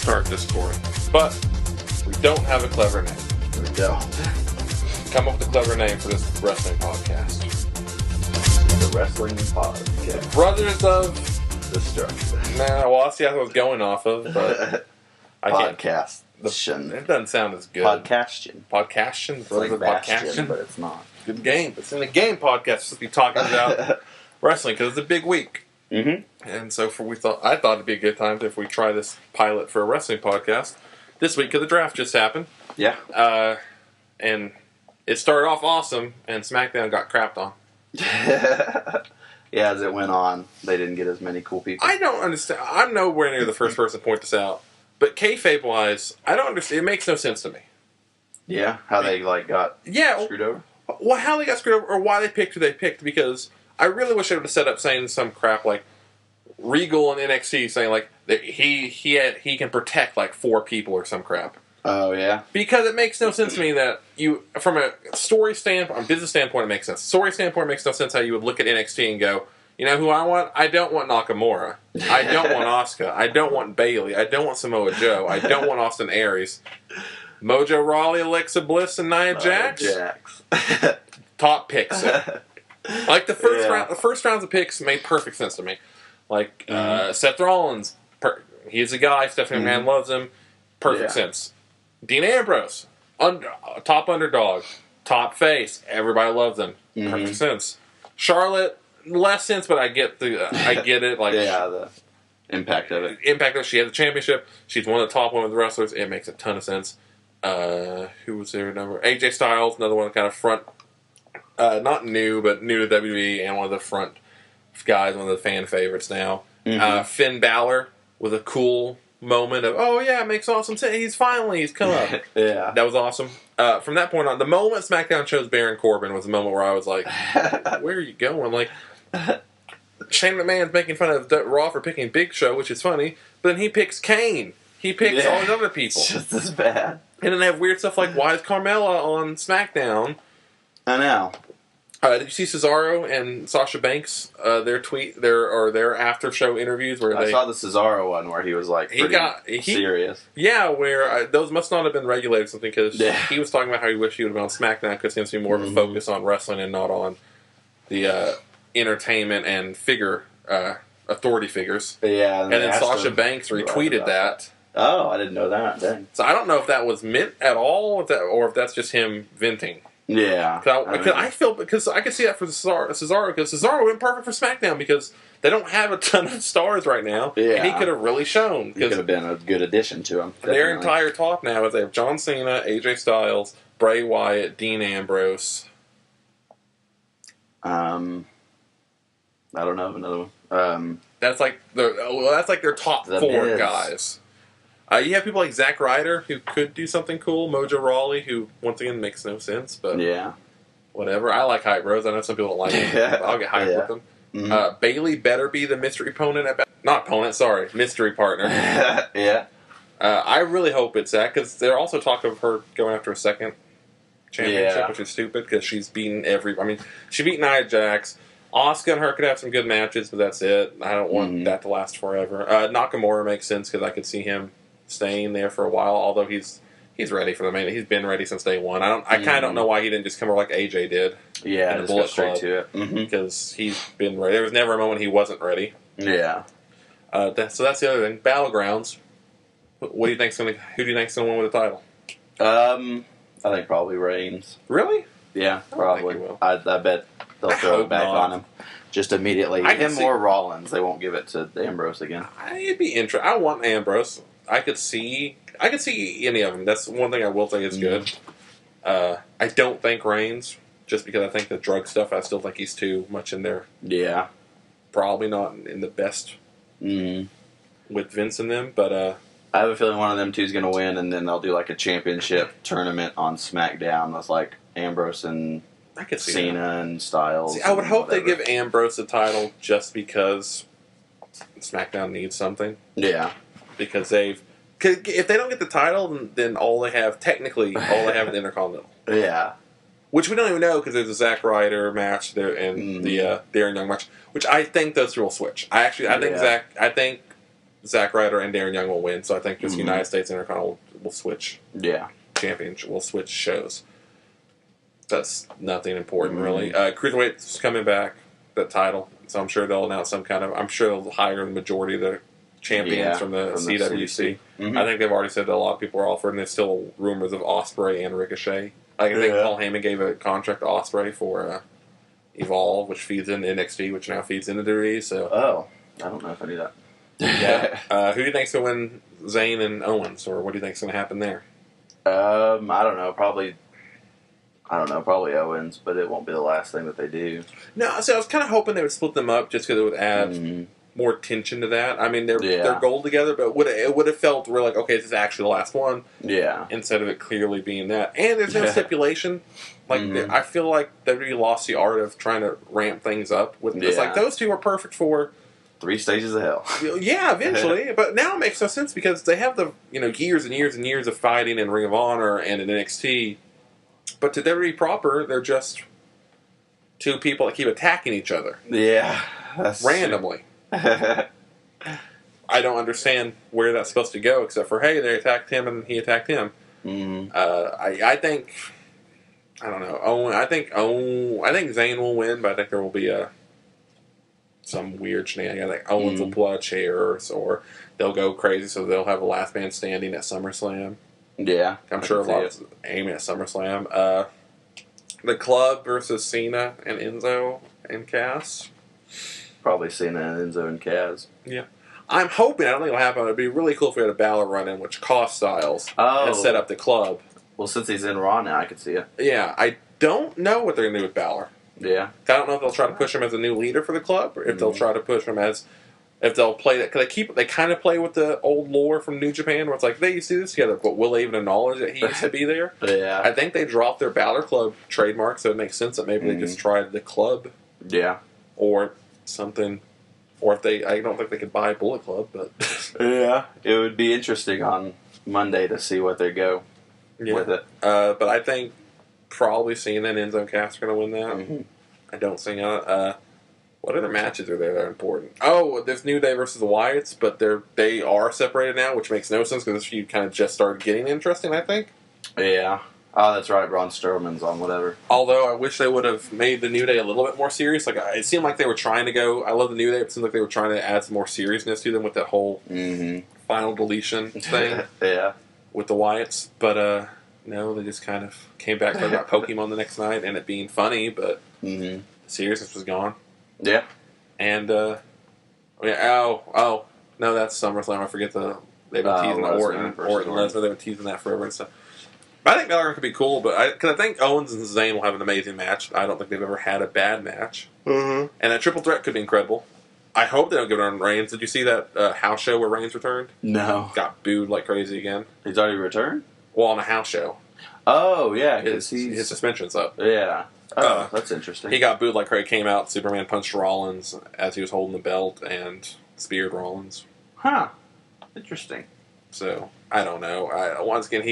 our Discord. But we don't have a clever name. We don't. Come up with a clever name for this wrestling podcast. The Wrestling Podcast. Brothers of Destruction. Nah, well, that's what I was going off of, but I can't. Podcast. It doesn't sound as good. Podcastion. Podcastion? It's like Brothers of Bastion, Podcastion? but it's not. Good game. It's in the game podcast. Supposed to be talking about wrestling because it's a big week. Mm-hmm. And so I thought it'd be a good time if we try this pilot for a wrestling podcast this week because the draft just happened. Yeah. And it started off awesome, and SmackDown got crapped on. Yeah, as it went on, they didn't get as many cool people. I don't understand. I'm nowhere near the first person to point this out. But kayfabe-wise, I don't understand. It makes no sense to me. Yeah? How they, got screwed over? Well, how they got screwed over, or why they picked who they picked, because I really wish they would have set up saying some crap like Regal and NXT saying, like, that he can protect, like, 4 people or some crap. Oh, yeah? Because it makes no sense to me that from a story standpoint, a business standpoint, it makes sense. Story standpoint, it makes no sense how you would look at NXT and go, you know who I want? I don't want Nakamura. I don't want Asuka. I don't want Bayley. I don't want Samoa Joe. I don't want Austin Aries. Mojo Rawley, Alexa Bliss, and Nia Jax? Top picks. Like the first rounds of picks made perfect sense to me. Like Seth Rollins, he's a guy. Stephanie McMahon loves him. Perfect sense. Dean Ambrose, top underdog, top face. Everybody loves him. Perfect sense. Charlotte, less sense, but I get it. Like the impact of it. She has the championship. She's one of the top women's wrestlers. It makes a ton of sense. Who was their number? AJ Styles, another one kind of front. Not new, but new to WWE and one of the front guys, one of the fan favorites now. Finn Balor with a cool moment of, oh yeah, it makes awesome sense. He's come up. Yeah. That was awesome. From that point on, the moment SmackDown chose Baron Corbin was the moment where I was like, where are you going? Like, Shane McMahon's making fun of Raw for picking Big Show, which is funny, but then he picks Kane. He picks all these other people. It's just as bad. And then they have weird stuff like, why is Carmella on SmackDown? I know. Did you see Cesaro and Sasha Banks, their after show interviews where I saw the Cesaro one where he was like serious. Yeah, where those must not have been regulated or something because he was talking about how he wished he would have been on SmackDown because he seems to be more of a focus on wrestling and not on the entertainment and authority figures. Yeah, and then Sasha Banks retweeted that. Oh, I didn't know that. Dang. So I don't know if that was meant at all, or if that's just him venting. Yeah, because I could see that for Cesaro because Cesaro went perfect for SmackDown because they don't have a ton of stars right now. Yeah, and he could have really shown. He could have been a good addition to him. Definitely. Their entire top now is they have John Cena, AJ Styles, Bray Wyatt, Dean Ambrose. I don't know another one. That's like their top 4 guys. You have people like Zack Ryder, who could do something cool. Mojo Rawley, who, once again, makes no sense. But whatever. I like Hype Bros. I know some people don't like it. But I'll get hyped with them. Bayley better be the mystery opponent. Mystery partner. Yeah. I really hope it's that, because they're also talking of her going after a second championship, which is stupid, because she's beaten she beat Nia Jax. Asuka and her could have some good matches, but that's it. I don't want that to last forever. Nakamura makes sense, because I could see him staying there for a while, although he's ready for the main. He's been ready since day one. I kind of don't know why he didn't just come over like AJ did. Yeah, in the just Bullet go straight Club, to it. Because he's been ready. There was never a moment he wasn't ready. Yeah. So that's the other thing. Battlegrounds. Who do you think's gonna win with the title? I think probably Reigns. Really? Yeah, probably. I bet they'll throw it back on him just immediately. Him or Rollins. They won't give it to Ambrose again. It'd be interesting. I want Ambrose. I could see any of them. That's one thing I will say is good. I don't think Reigns, just because I think the drug stuff, I still think he's too much in there. Yeah. Probably not in the best with Vince and them, but I have a feeling one of them two is going to win, and then they'll do like a championship tournament on SmackDown with like Ambrose and I could see Cena and Styles. See, I would hope they give Ambrose the title just because SmackDown needs something. Yeah. Because if they don't get the title, then all they have is the Intercontinental. Yeah. Which we don't even know because there's a Zack Ryder match there and the Darren Young match, which I think those two will switch. I think Zack Ryder and Darren Young will win. So I think this United States Intercontinental will switch. Yeah. Championship will switch shows. That's nothing important, really. Cruiserweight's coming back, that title. So I'm sure they'll announce some kind of... I'm sure they'll hire the majority of the champions from the CWC. I think they've already said that a lot of people are offered, and there's still rumors of Ospreay and Ricochet. I think Paul Heyman gave a contract to Ospreay for Evolve, which feeds into NXT, which now feeds into WWE. So, I don't know if I knew that. Yeah. Who do you think's going to win Zayn and Owens, or what do you think's going to happen there? I don't know. Probably Owens, but it won't be the last thing that they do. No, so I was kind of hoping they would split them up just because it would add more tension to that. I mean, they're gold together, but it would have felt real like, okay, this is actually the last one. Yeah. Instead of it clearly being that. And there's no stipulation. Like, I feel like WWE lost the art of trying to ramp things up. It's like, those two are perfect for... 3 stages of hell. Yeah, eventually. But now it makes no sense because they have the years and years and years of fighting in Ring of Honor and in NXT. But to WWE proper, they're just two people that keep attacking each other. Yeah. Randomly. I don't understand where that's supposed to go, except for, hey, they attacked him and he attacked him. I think... I don't know. I think Zayn will win, but I think there will be some weird shenanigans. Like Owens will pull out a chair, or they'll go crazy, so they'll have a last man standing at SummerSlam. Yeah, I'm sure a lot of aiming at SummerSlam. The Club versus Cena and Enzo and Cass. Probably Cena and Enzo and Cass. Yeah. I'm hoping, I don't think it'll happen, it'd be really cool if we had a Balor run in, which cost Styles, and set up the Club. Well, since he's in Raw now, I could see it. Yeah, I don't know what they're going to do with Balor. Yeah. I don't know if they'll try to push him as a new leader for the Club, or if they'll try to push him as... If they'll play that... Because they kind of play with the old lore from New Japan, where it's like, they used to do this together, but will they even acknowledge that he used to be there? Yeah. I think they dropped their Balor Club trademark, so it makes sense that maybe they just tried the Club. Yeah. Or something... Or if they... I don't think they could buy Bullet Club, but... Yeah. It would be interesting on Monday to see what they go with it. But I think probably Cena and Enzo and Cass are going to win that. I don't see it. What other matches are there that are important? Oh, there's New Day versus the Wyatts, but they are separated now, which makes no sense because this feud kind of just started getting interesting, I think. Yeah. Oh, that's right. Braun Strowman's on whatever. Although I wish they would have made the New Day a little bit more serious. Like it seemed like they were trying to go. I love the New Day, but it seemed like they were trying to add some more seriousness to them with that whole final deletion thing. Yeah. With the Wyatts, but no, they just kind of came back talking about Pokemon the next night and it being funny, but the seriousness was gone. Yeah. And no, that's SummerSlam. I forget they've been teasing Orton Lesnar. They've been teasing that forever and stuff. But I think Balor could be cool, but because I think Owens and Zayn will have an amazing match. I don't think they've ever had a bad match. And that triple threat could be incredible. I hope they don't give it on Reigns. Did you see that house show where Reigns returned? No. Got booed like crazy again. He's already returned? Well, on a house show. Oh, yeah. His suspension's up. Yeah. Oh, that's interesting. He got booed like crazy. Came out, Superman punched Rollins as he was holding the belt and speared Rollins. Huh. Interesting. So, I don't know. Once again,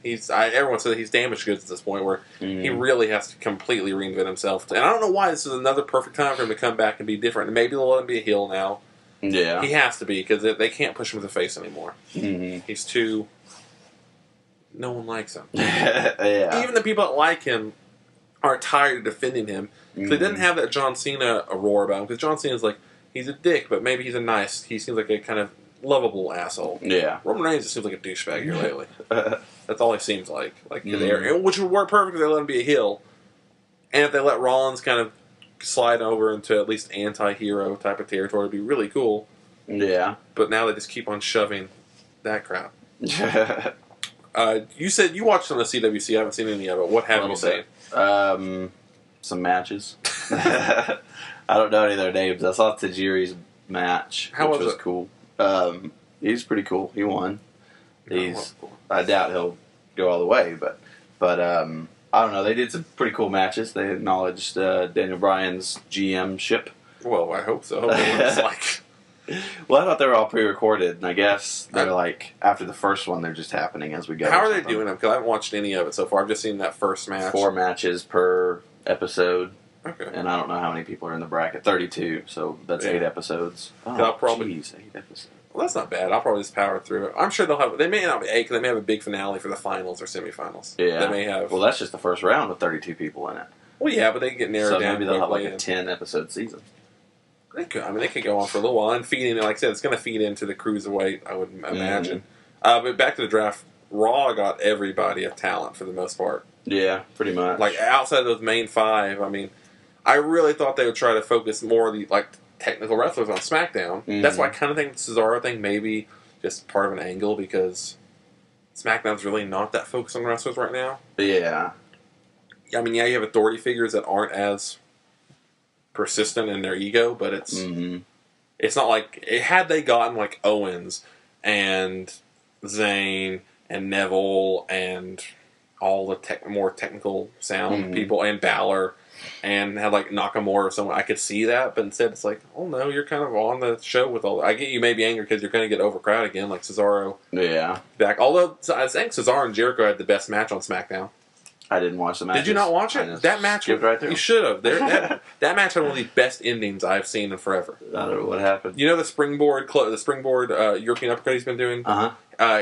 everyone says he's damaged goods at this point where he really has to completely reinvent himself. And I don't know why this is another perfect time for him to come back and be different. And maybe they'll let him be a heel now. Yeah. He has to be because they can't push him to the face anymore. He's too... No one likes him. Yeah. Even the people that like him are tired of defending him. They didn't have that John Cena roar about him because John Cena's like, he's a dick, but maybe he seems like a kind of lovable asshole. Yeah. Roman Reigns just seems like a douchebag here lately. That's all he seems like. Which would work perfect if they let him be a heel. And if they let Rollins kind of slide over into at least anti-hero type of territory, it'd be really cool. Yeah. But now they just keep on shoving that crap. You said you watched on the CWC. I haven't seen any of it. What have you seen? Some matches. I don't know any of their names. I saw Tajiri's match, which was cool. He's pretty cool. He won. I doubt he'll go all the way, but I don't know. They did some pretty cool matches. They acknowledged Daniel Bryan's GM ship. Well, I hope so. Well, I thought they were all pre-recorded, and I guess they're like, after the first one, they're just happening as we go. How are they doing them? Because I haven't watched any of it so far. I've just seen that first match. 4 matches per episode. Okay. And I don't know how many people are in the bracket. 32, so that's 8 episodes. Oh, 8 episodes. Well, that's not bad. I'll probably just power through it. I'm sure they'll have. They may not be 8 because they may have a big finale for the finals or semifinals. Yeah, they may have. Well, that's just the first round with 32 people in it. Well, yeah, but they can get narrowed down. So maybe they'll have like a and 10-episode season. They could. I mean, they could go on for a little while and feed in. Like I said, it's going to feed into the cruiserweight. I would imagine. But back to the draft. Raw got everybody of talent for the most part. Yeah, pretty much. Like outside of those main 5, I mean, I really thought they would try to focus more of the technical wrestlers on SmackDown. That's why I kind of think the Cesaro thing maybe just part of an angle because SmackDown's really not that focused on wrestlers right now. Yeah. I mean, yeah, you have authority figures that aren't as persistent in their ego, but it's not like had they gotten like Owens and Zayn and Neville and all the more technical sound people and Balor and had like Nakamura or someone, I could see that, but instead it's like, oh no, you're kind of on the show with all. I get you may be angry because you're going to get overcrowded again, like Cesaro. Yeah. Back, although I think Cesaro and Jericho had the best match on SmackDown. I didn't watch the match. Did you not watch it? That match, right there. You should have. That match had one of the best endings I've seen in forever. I don't know what happened. You know the springboard European uppercut he's been doing.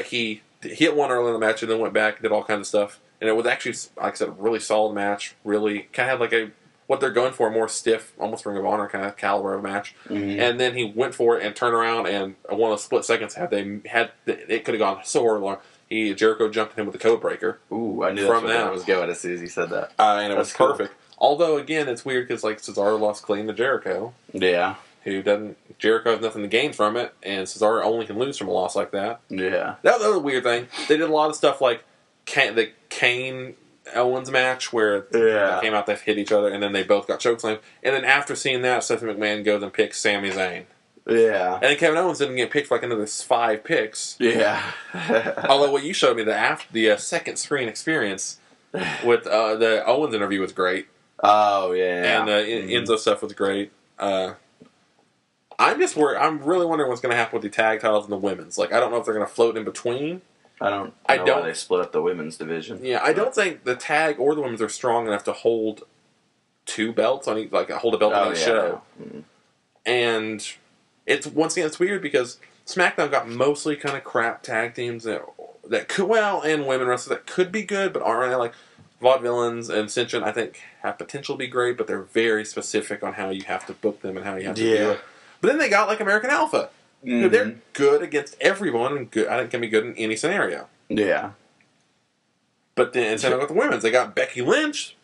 He hit one early in the match and then went back and did all kinds of stuff. And it was actually, like I said, a really solid match. Really kind of had like what they're going for, a more stiff, almost Ring of Honor kind of caliber of match. And then he went for it and turned around, and one of the split seconds it could have gone so horrible. Jericho jumped him with the code breaker. Ooh, I knew that's where that was going as soon as he said that. And it was perfect. Although again, it's weird because like Cesaro lost clean to Jericho. Yeah. Jericho has nothing to gain from it, and Cesaro only can lose from a loss like that. Yeah. That was a weird thing. They did a lot of stuff like the Kane Owens match where they came out, they hit each other, and then they both got chokeslammed. And then after seeing that, Stephanie McMahon goes and picks Sami Zayn. Yeah. And then Kevin Owens didn't get picked for like another 5 picks. Yeah. Although what you showed me, the second screen experience with the Owens interview was great. Oh, yeah. And Enzo stuff was great. I'm just worried. I'm really wondering what's going to happen with the tag titles and the women's. Like, I don't know if they're going to float in between. I don't know why they split up the women's division. Yeah, I don't think the tag or the women's are strong enough to hold 2 belts on each, like hold a belt on each show. And it's once again it's weird because SmackDown got mostly kind of crap tag teams that could and women wrestlers that could be good but aren't like Vaudevillains and Ascension. I think have potential to be great, but they're very specific on how you have to book them and how you have to do it. But then they got like American Alpha. They're good against everyone and good. I think can be good in any scenario. Yeah. But then instead of with the women's, they got Becky Lynch.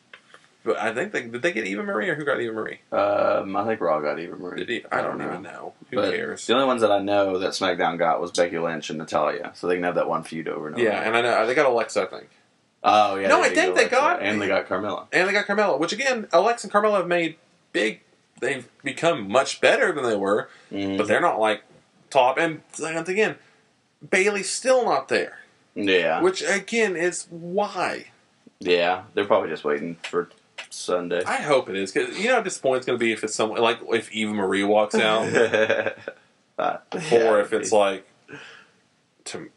But I think did they get Eva Marie or who got Eva Marie? I think Raw got Eva Marie. I don't even know. Who cares? The only ones that I know that SmackDown got was Becky Lynch and Natalya, so they can have that one feud over and over. Yeah, and I know they got Alexa, I think. Oh yeah. No, I think they got and they got Carmella. And they got Carmella, which again, Alexa and Carmella have made big. They've become much better than they were, but they're not like top. And once again, Bayley's still not there. Yeah. Which again is why. Yeah, they're probably just waiting for Sunday. I hope it is because you know how disappointing it's going to be if it's someone like if Eva Marie walks out, or if it's like to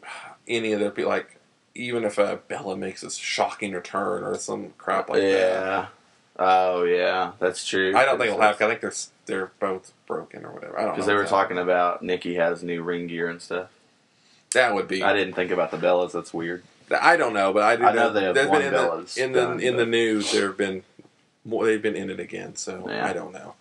any of their people like even if Bella makes a shocking return or some crap like that. Yeah. Oh yeah, that's true. I don't think it'll happen. I think they're both broken or whatever. I don't know. Because they were talking about Nikki has new ring gear and stuff. That would be. I didn't think about the Bellas. That's weird. I don't know, but I do. I know they have one Bellas. In the news, they've been in it again. So yeah. I don't know.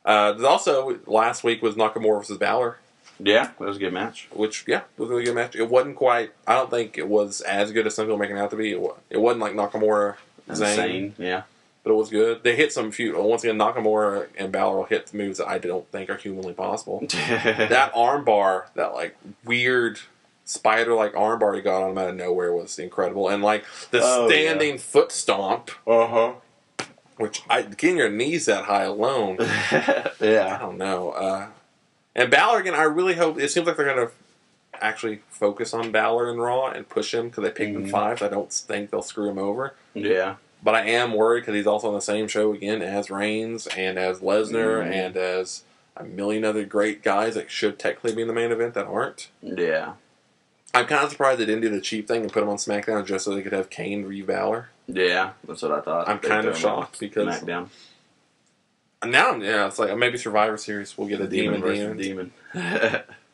Also, last week was Nakamura versus Balor. Yeah, it was a good match. Which was a really good match. It wasn't quite. I don't think it was as good as some people are making it out to be. It wasn't like Nakamura Zayn. Yeah. But it was good. They hit some few. Once again, Nakamura and Balor hit moves that I don't think are humanly possible. That armbar, that like weird spider-like armbar he got on him out of nowhere was incredible. And like the standing foot stomp. Which getting your knees that high alone. Yeah. I don't know. And Balor again. I really hope it seems like they're going to actually focus on Balor and Raw and push him because they picked him 5. So I don't think they'll screw him over. Yeah. But I am worried because he's also on the same show again as Reigns and as Lesnar and as a million other great guys that should technically be in the main event that aren't. Yeah. I'm kind of surprised they didn't do the cheap thing and put him on SmackDown just so they could have Kane v. Balor. Yeah, that's what I thought. I'm kind of shocked because SmackDown. Now, it's like maybe Survivor Series will get a Demon.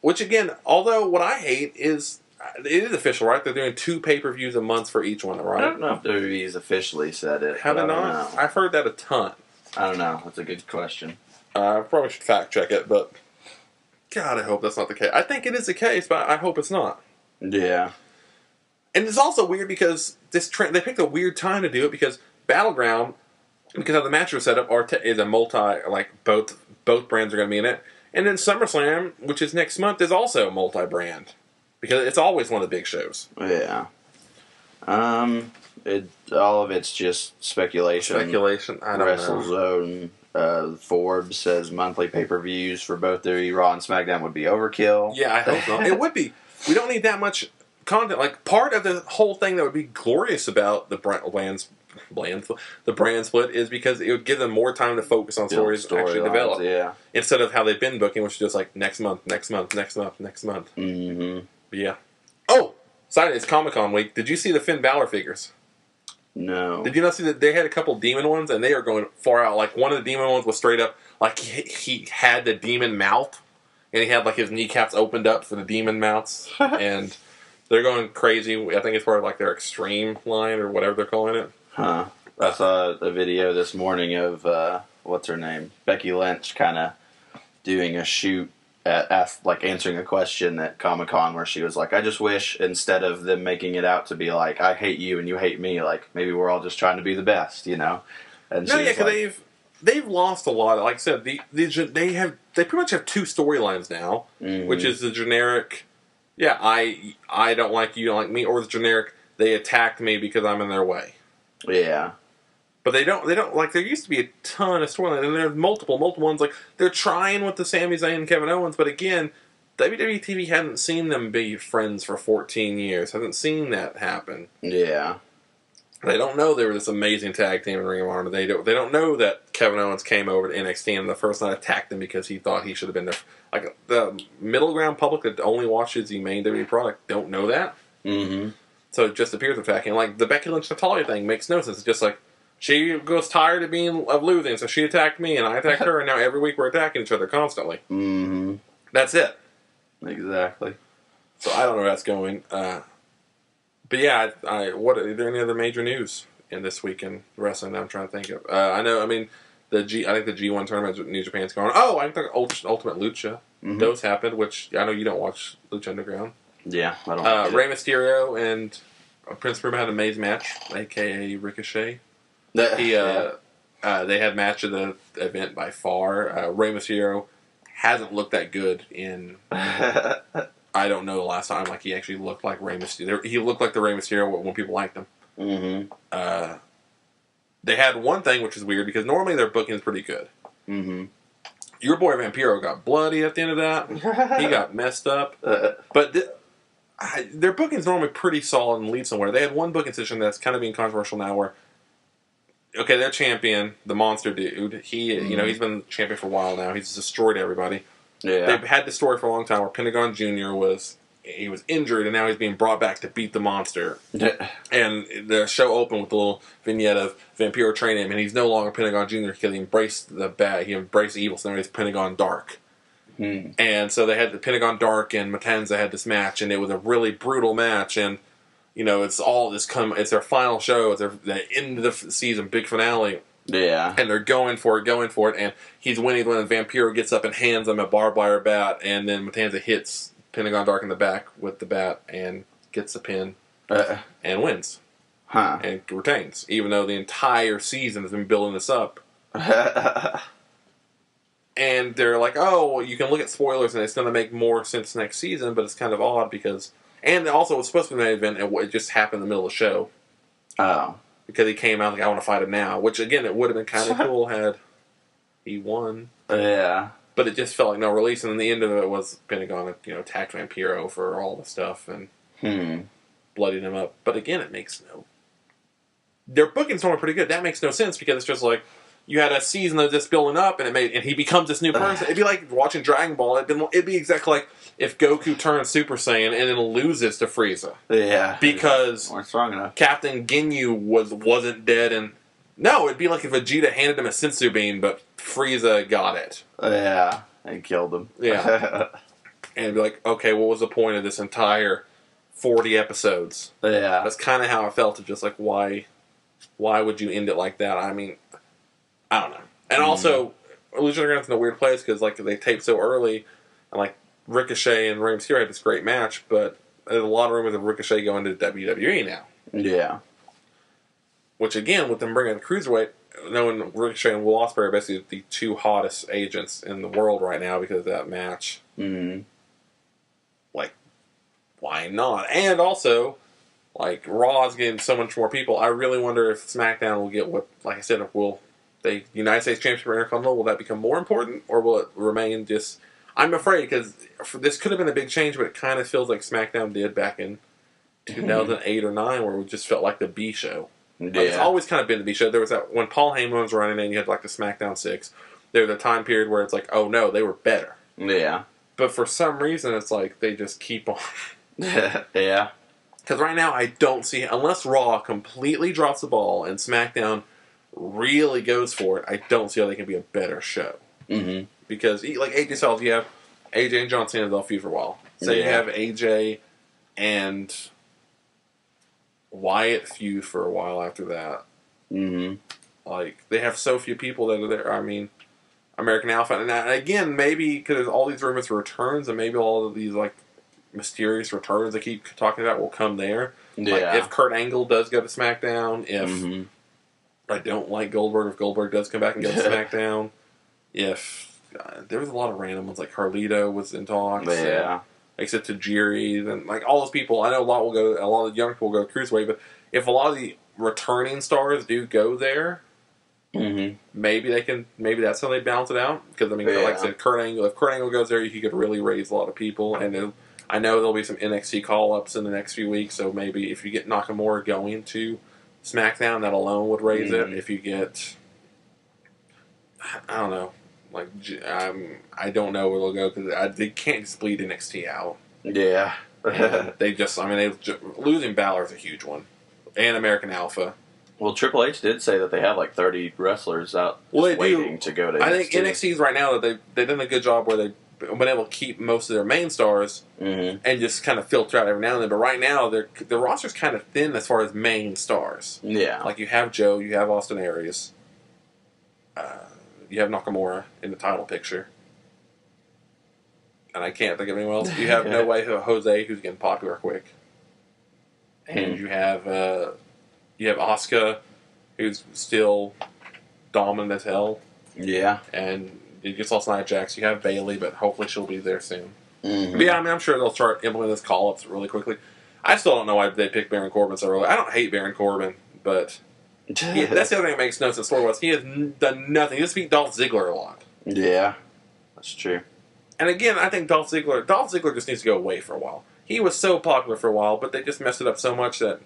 Which again, although what I hate is it is official, right? They're doing 2 pay-per-views a month for each one, right? I don't know if WWE's officially said it. Have they not? I've heard that a ton. I don't know. That's a good question. I probably should fact check it, but God, I hope that's not the case. I think it is the case, but I hope it's not. Yeah. And it's also weird because they picked a weird time to do it because Battleground, because of the match was set up, is a both brands are going to be in it. And then SummerSlam, which is next month, is also multi-brand. Because it's always one of the big shows. Yeah. All of it's just speculation. I don't know. WrestleZone, Forbes says monthly pay-per-views for both the Raw and SmackDown would be overkill. Yeah, I hope so. It would be. We don't need that much content. Like, part of the whole thing that would be glorious about the brand split is because it would give them more time to focus on stories actually develop. Yeah. Instead of how they've been booking, which is just like next month. Mm-hmm. Yeah. Oh! Sorry, it's Comic-Con week. Did you see the Finn Balor figures? No. Did you not see that they had a couple demon ones and they are going far out? Like, one of the demon ones was straight up, like, he had the demon mouth and he had, like, his kneecaps opened up for the demon mouths. And they're going crazy. I think it's part of, like, their Extreme line or whatever they're calling it. Huh. I saw a video this morning of, what's her name? Becky Lynch kind of doing a shoot answering a question at Comic-Con where she was like, I just wish instead of them making it out to be like, I hate you and you hate me, like, maybe we're all just trying to be the best, you know? And no, yeah, because they've lost a lot. Like I said, they pretty much have 2 storylines now, which is the generic, yeah, I don't like you, don't like me, or the generic, they attacked me because I'm in their way. Yeah. But they don't, like, there used to be a ton of storylines, and there's multiple ones, like, they're trying with the Sami Zayn and Kevin Owens, but again, WWE TV hadn't seen them be friends for 14 years, hasn't seen that happen. Yeah. They don't know they were this amazing tag team in Ring of Honor. They don't know that Kevin Owens came over to NXT and the first night attacked him because he thought he should have been there. Like, the middle ground public that only watches the main WWE product don't know that. Mm-hmm. So it just appears attacking. Like, the Becky Lynch Natalia thing makes no sense. It's just like, she was tired of losing, so she attacked me, and I attacked her, and now every week we're attacking each other constantly. Mm-hmm. That's it. Exactly. So I don't know where that's going. But yeah, are there any other major news in this week in wrestling that I'm trying to think of? I think the G1 tournament with New Japan's going on. Oh, I think Ultimate Lucha. Mm-hmm. Those happened, which I know you don't watch Lucha Underground. Yeah, I don't. Rey Mysterio and Prince Puma had an amazing match, a.k.a. Ricochet. They had match of the event by far. Rey Mysterio hasn't looked that good in I don't know the last time like he actually looked like Rey Mysterio. He looked like the Rey Mysterio when people liked him. Mm-hmm. They had one thing which is weird because normally their booking is pretty good. Mm-hmm. Your boy Vampiro got bloody at the end of that. He got messed up. But their booking is normally pretty solid and lead somewhere. They had one booking decision that's kind of being controversial now where okay, their champion, the Monster Dude, he's been champion for a while now. He's destroyed everybody. Yeah. They've had the story for a long time where Pentagon Jr. was injured and now he's being brought back to beat the Monster. And the show opened with a little vignette of Vampiro training him, and he's no longer Pentagon Jr. because he embraced the bad, he embraced the evil, so now he's Pentagon Dark. And so they had the Pentagon Dark and Matanza had this match, and it was a really brutal match, and it's all this it's their final show, it's the end of the season, big finale. Yeah. And they're going for it, and he's winning when Vampiro gets up and hands him a barbed wire bat, and then Matanza hits Pentagon Dark in the back with the bat and gets the pin and wins. And retains, even though the entire season has been building this up. And they're like, oh, well, you can look at spoilers and it's going to make more sense next season, but it's kind of odd because... And also, it was supposed to be an event, and it just happened in the middle of the show. Oh. Because he came out like, I want to fight him now. Which, again, it would have been kind of cool had he won. Yeah. But it just felt like no release, and then the end of it was Pentagon, attacked Vampiro for all the stuff and bloodied him up. But again, it makes no... Their booking's normally pretty good. That makes no sense because it's just like, you had a season of this building up, and he becomes this new person. It'd be like watching Dragon Ball. It'd be exactly like if Goku turns Super Saiyan and then loses to Frieza. Yeah, because weren't strong enough. Captain Ginyu wasn't dead, and no, it'd be like if Vegeta handed him a Senzu bean, but Frieza got it. Yeah, and killed him. Yeah. and be like, okay, what was the point of this entire 40 episodes? Yeah. That's kind of how I felt. Of just like, why would you end it like that? I mean, I don't know. And also, Lucha Underground's in a weird place because like they taped so early, and like Ricochet and Rey Mysterio had this great match, but there's a lot of rumors of Ricochet going to WWE now. Yeah. Which again, with them bringing the cruiserweight, knowing Ricochet and Will Ospreay are basically the two hottest agents in the world right now because of that match. Mm-hmm. Like, why not? And also, like, Raw is getting so much more people. I really wonder if SmackDown will get what, like I said, will the United States Championship Intercontinental, will that become more important, or will it remain just... I'm afraid, because this could have been a big change, but it kind of feels like SmackDown did back in 2008 or 9, where it just felt like the B show. Yeah. Like, it's always kind of been the B show. There was that, when Paul Heyman was running and you had like the SmackDown 6, there was a time period where it's like, oh no, they were better. Yeah. But for some reason, it's like they just keep on. Yeah. Because right now, I don't see, unless Raw completely drops the ball and SmackDown really goes for it, I don't see how they can be a better show. Mm-hmm. Because, like AJ Styles, you have AJ and John Cena, they'll feud for a while. So you have AJ and Wyatt feud for a while after that. Mm-hmm. Like, they have so few people that are there. I mean, American Alpha. And again, maybe because there's all these rumors for returns, and maybe all of these, like, mysterious returns they keep talking about will come there. Yeah. Like, if Kurt Angle does go to SmackDown, if I don't like Goldberg, if Goldberg does come back and go to SmackDown, if there was a lot of random ones, like Carlito was in talks. Yeah. Except Tajiri, then like all those people. I know a lot of the young people will go Cruiserweight, but if a lot of the returning stars do go there, maybe that's how they balance it out. Because I mean, like I said, if Kurt Angle goes there, he could really raise a lot of people. And I know there'll be some NXT call-ups in the next few weeks, so maybe if you get Nakamura going to SmackDown, that alone would raise it. If you get, I don't know. Like, I don't know where they'll go because they can't just bleed NXT out. Yeah. Losing Balor is a huge one. And American Alpha. Well, Triple H did say that they have like 30 wrestlers out waiting to go to NXT. I think NXT's right now that they've done a good job where they've been able to keep most of their main stars and just kind of filter out every now and then. But right now, the roster's kind of thin as far as main stars. Yeah. Like, you have Joe, you have Austin Aries. You have Nakamura in the title picture. And I can't think of anyone else. You have No Way Jose, who's getting popular quick. And you have Asuka, who's still dominant as hell. Yeah. And you just lost Nia Jax. You have Bayley, but hopefully she'll be there soon. But yeah, I mean, I'm sure they'll start implementing this call-ups really quickly. I still don't know why they picked Baron Corbin so early. I don't hate Baron Corbin, but... that's the other thing that makes no sense story-wise. He has done nothing. He just beat Dolph Ziggler a lot. Yeah, that's true. And again, I think Dolph Ziggler just needs to go away for a while. He was so popular for a while, but they just messed it up so much that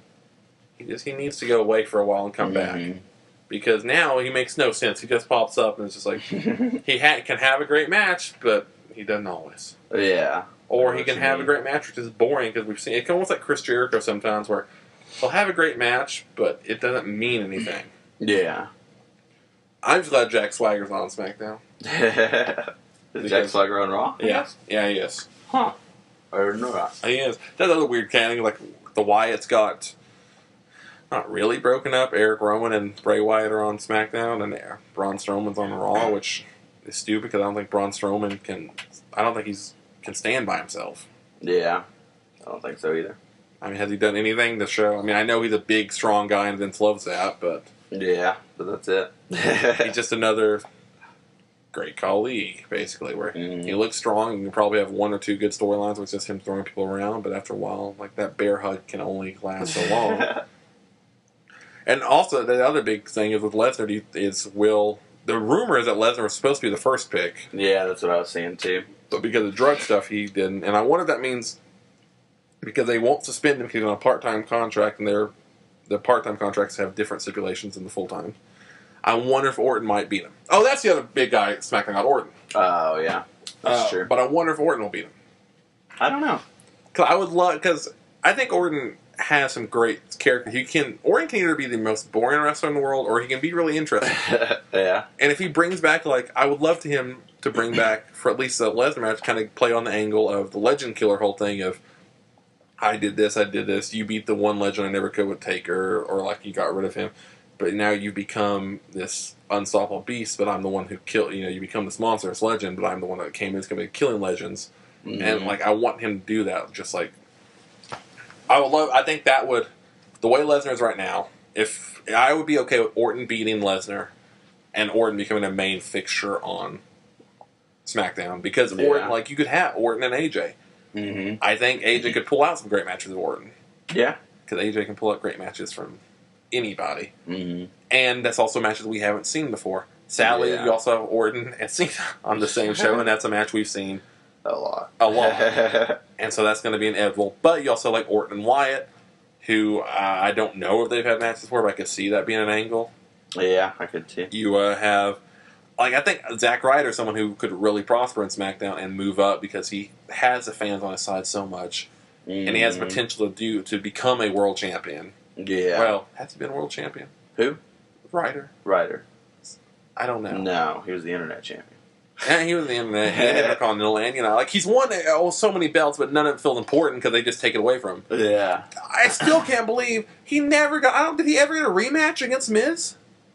he needs to go away for a while and come back. Because now he makes no sense. He just pops up and it's just like he can have a great match, but he doesn't always. Yeah. Or he can have a great match, which is boring because we've seen it. Almost like Chris Jericho sometimes, where he'll have a great match, but it doesn't mean anything. Yeah. I'm just glad Jack Swagger's on SmackDown. Is Jack Swagger on Raw? Yeah. Yeah, he is. Huh. I didn't know that. He is. That other weird thing, like the Wyatts got not really broken up. Eric Rowan and Bray Wyatt are on SmackDown, and Braun Strowman's on Raw, which is stupid because I don't think Braun Strowman can stand by himself. Yeah. I don't think so either. I mean, has he done anything to show? I mean, I know he's a big, strong guy and Vince loves that, but... Yeah, but that's it. He's just another great colleague, basically, where he looks strong and you probably have one or two good storylines where it's just him throwing people around, but after a while, like, that bear hug can only last so long. And also, the other big thing is with Lesnar the rumor is that Lesnar was supposed to be the first pick. Yeah, that's what I was saying, too. But because of drug stuff, he didn't. And I wonder if that means... Because they won't suspend him because he's on a part-time contract, and the part-time contracts have different stipulations than the full-time. I wonder if Orton might beat him. Oh, that's the other big guy SmackDown got, Orton. Oh, yeah. That's true. But I wonder if Orton will beat him. I don't know. Because I think Orton has some great character. Orton can either be the most boring wrestler in the world, or he can be really interesting. Yeah. And if he brings back, like, I would love to to bring back, for at least the Lesnar match, kind of play on the angle of the Legend Killer whole thing of, I did this, you beat the one legend I never could with Taker, or like you got rid of him, but now you become this unstoppable beast, but I'm the one who killed, you become this monstrous legend, but I'm the one that came in is going to be killing legends. Mm-hmm. And like, I want him to do that, just like, I think that would, the way Lesnar is right now, if I would be okay with Orton beating Lesnar and Orton becoming a main fixture on SmackDown, because Orton, like, you could have Orton and AJ. Mm-hmm. I think AJ could pull out some great matches with Orton. Yeah. Because AJ can pull out great matches from anybody. Mm-hmm. And that's also matches we haven't seen before. Sadly, you also have Orton and Cena on the same show, and that's a match we've seen a lot. And so that's going to be inevitable. But you also like Orton and Wyatt, who I don't know if they've had matches before, but I could see that being an angle. Yeah, I could too. You have, like, I think Zack Ryder is someone who could really prosper in SmackDown and move up because he has the fans on his side so much, and he has potential to become a world champion. Yeah. Well, has he been a world champion? Who? Ryder. I don't know. No, he was the internet champion. Yeah, he was the internet. He ended up on and like he's won so many belts, but none of them feel important because they just take it away from him. Yeah. I still can't believe he never got. Did he ever get a rematch against Miz?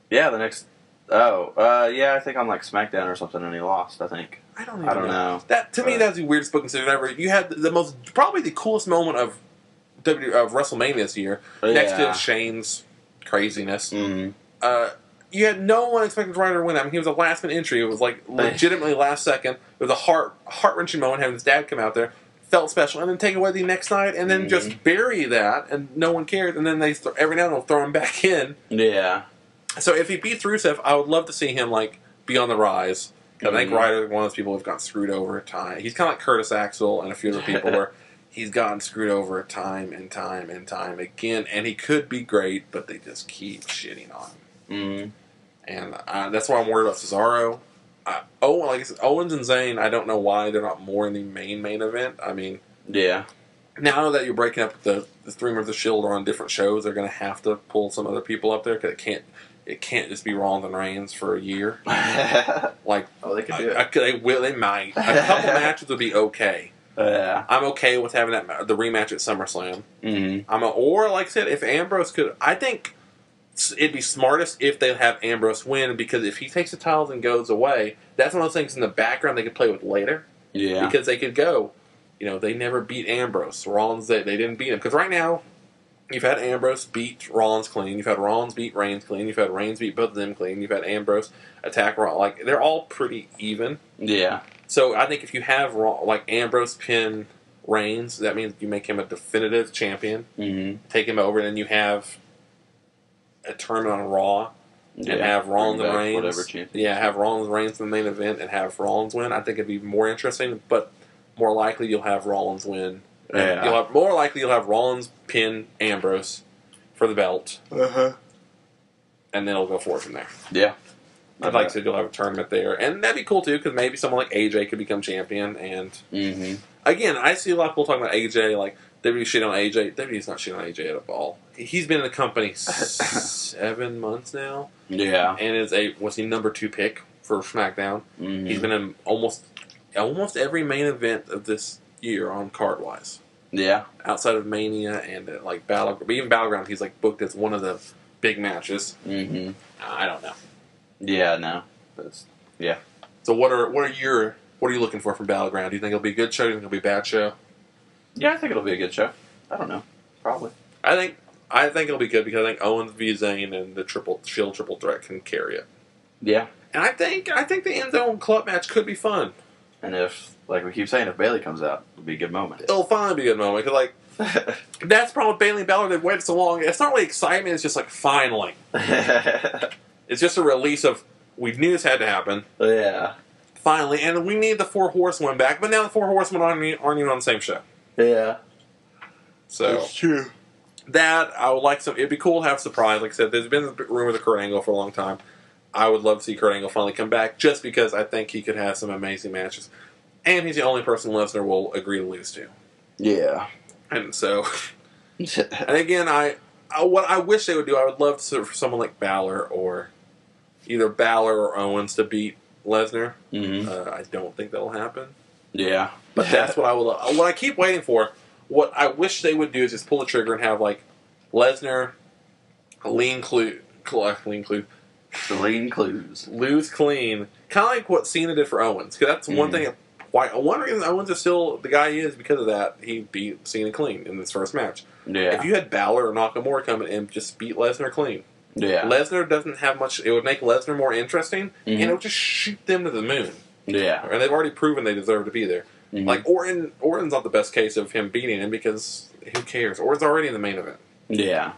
Yeah, the next. Yeah, I think on like SmackDown or something, and he lost. I think. I don't know. That to me, that's the weirdest booking decision ever. You had the most, probably the coolest moment of WrestleMania this year, next to Shane's craziness. Mm-hmm. You had no one expecting Ryder to win. I mean, he was a last-minute entry. It was like legitimately last second. It was a heart-wrenching moment having his dad come out there. Felt special, and then take away the next night, and then just bury that, and no one cares. And then every now and then they'll throw him back in. Yeah. So if he beats Rusev, I would love to see him like be on the rise. I think Ryder is one of those people who've gotten screwed over time. He's kind of like Curtis Axel and a few other people where he's gotten screwed over time and time and time again, and he could be great, but they just keep shitting on him. Mm-hmm. And that's why I'm worried about Cesaro. Like I said, Owens and Zayn, I don't know why they're not more in the main event. I mean, yeah. Now that you're breaking up the three members of the Shield are on different shows, they're going to have to pull some other people up there because it can't just be Rollins and Reigns for a year. Like, they could do it. They might. A couple matches would be okay. Yeah. I'm okay with having the rematch at SummerSlam. Mm-hmm. Or like I said, if Ambrose could, I think it'd be smartest if they have Ambrose win, because if he takes the titles and goes away, that's one of those things in the background they could play with later. Yeah. Because they could go, they never beat Ambrose. Rollins, they didn't beat him. Because right now, you've had Ambrose beat Rollins clean. You've had Rollins beat Reigns clean. You've had Reigns beat both of them clean. You've had Ambrose attack Rollins. Like, they're all pretty even. Yeah. So I think if you have Ambrose pin Reigns, that means you make him a definitive champion. Mm-hmm. Take him over, and then you have a tournament on Raw and have Rollins and Reigns. Have Rollins and Reigns in the main event and have Rollins win. I think it'd be more interesting, but more likely you'll have Rollins win. Yeah. You'll have Rollins pin Ambrose for the belt. Uh-huh. And then it'll go forward from there. Yeah. Like I said, you'll have a tournament there. And that'd be cool, too, because maybe someone like AJ could become champion. And, again, I see a lot of people talking about AJ, like, WWE shit on AJ. WWE's not shit on AJ at all. He's been in the company 7 months now. Yeah. And was he number 2 pick for SmackDown. Mm-hmm. He's been in almost every main event of this year on card-wise. Yeah. Outside of Mania and, Battleground. Even Battleground, he's, booked as one of the big matches. Mm-hmm. I don't know. Yeah, no. Yeah. So what are you looking for from Battleground? Do you think it'll be a good show? Do you think it'll be a bad show? Yeah, I think it'll be a good show. I don't know. Probably. I think it'll be good because I think Owens v. Zayn and the Shield triple threat can carry it. Yeah. And I think the End Zone Club match could be fun. And if, like we keep saying, if Bayley comes out, it'll be a good moment. It'll finally be a good moment. Because, that's the problem with Bayley and Balor. They've waited so long. It's not really excitement. It's just, finally. It's just a release of, we knew this had to happen. Yeah. Finally. And we need the 4 Horsemen back. But now the 4 Horsemen aren't even on the same show. Yeah. So. That's true. That, I would like some. It'd be cool to have a surprise. Like I said, there's been a rumor of Kurt Angle for a long time. I would love to see Kurt Angle finally come back just because I think he could have some amazing matches. And he's the only person Lesnar will agree to lose to. Yeah. And so. And again, what I wish they would do, I would love for someone like Balor or either Balor or Owens to beat Lesnar. Mm-hmm. I don't think that'll happen. Yeah. But that's what I would. What I keep waiting for. What I wish they would do is just pull the trigger and have like Lesnar, lean clue, lose clean, kind of like what Cena did for Owens. Because that's one thing. One reason Owens is still the guy he is because of that. He beat Cena clean in this first match. Yeah. If you had Balor or Nakamura come in and just beat Lesnar clean, Lesnar doesn't have much. It would make Lesnar more interesting, and it would just shoot them to the moon. Yeah. And they've already proven they deserve to be there. Mm-hmm. Like Orton's not the best case of him beating him because who cares? Orton's already in the main event. Yeah.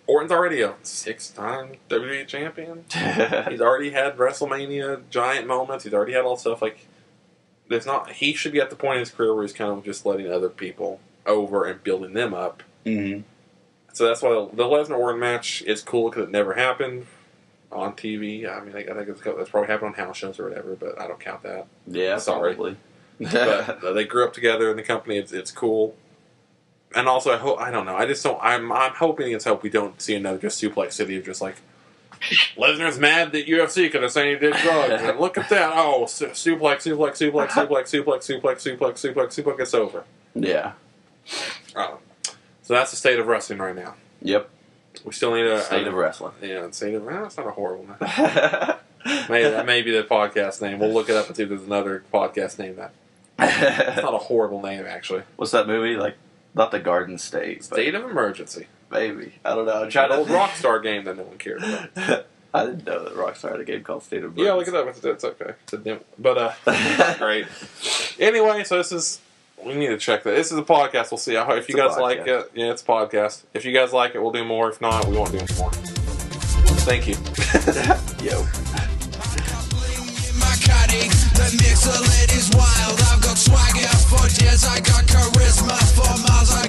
Orton's already a 6-time WWE champion. He's already had WrestleMania giant moments. He's already had all stuff like. There's not. He should be at the point in his career where he's kind of just letting other people over and building them up. Mm-hmm. So that's why the Lesnar Orton match is cool because it never happened on TV. I mean, I think that's probably happened on house shows or whatever, but I don't count that. Yeah, sorry. Probably. But they grew up together in the company. It's cool. And also, I don't know. I just don't. I'm hoping against hope we don't see another just Suplex City of just like Lesnar's mad that UFC because they're saying he did drugs. And look at that! Oh, suplex. It's over. Yeah. So that's the state of wrestling right now. Yep. We still need a state of wrestling. Yeah, state of. That's not a horrible name. Maybe that may be the podcast name. We'll look it up and see if there's another podcast name that. It's not a horrible name, actually. What's that movie? Like, not the Garden State. State of Emergency. Maybe. I don't know. I'm trying to old Rockstar game that no one cared about. I didn't know that Rockstar had a game called State of Emergency. Yeah, look it up. It's okay. But, great. Anyway, so this is... We need to check that. This is a podcast. We'll see if you guys like it. Yeah, it's a podcast. If you guys like it, we'll do more. If not, we won't do any more. Thank you. Yo. The mixer lid is wild. I've got swagger for days. I got charisma for miles. I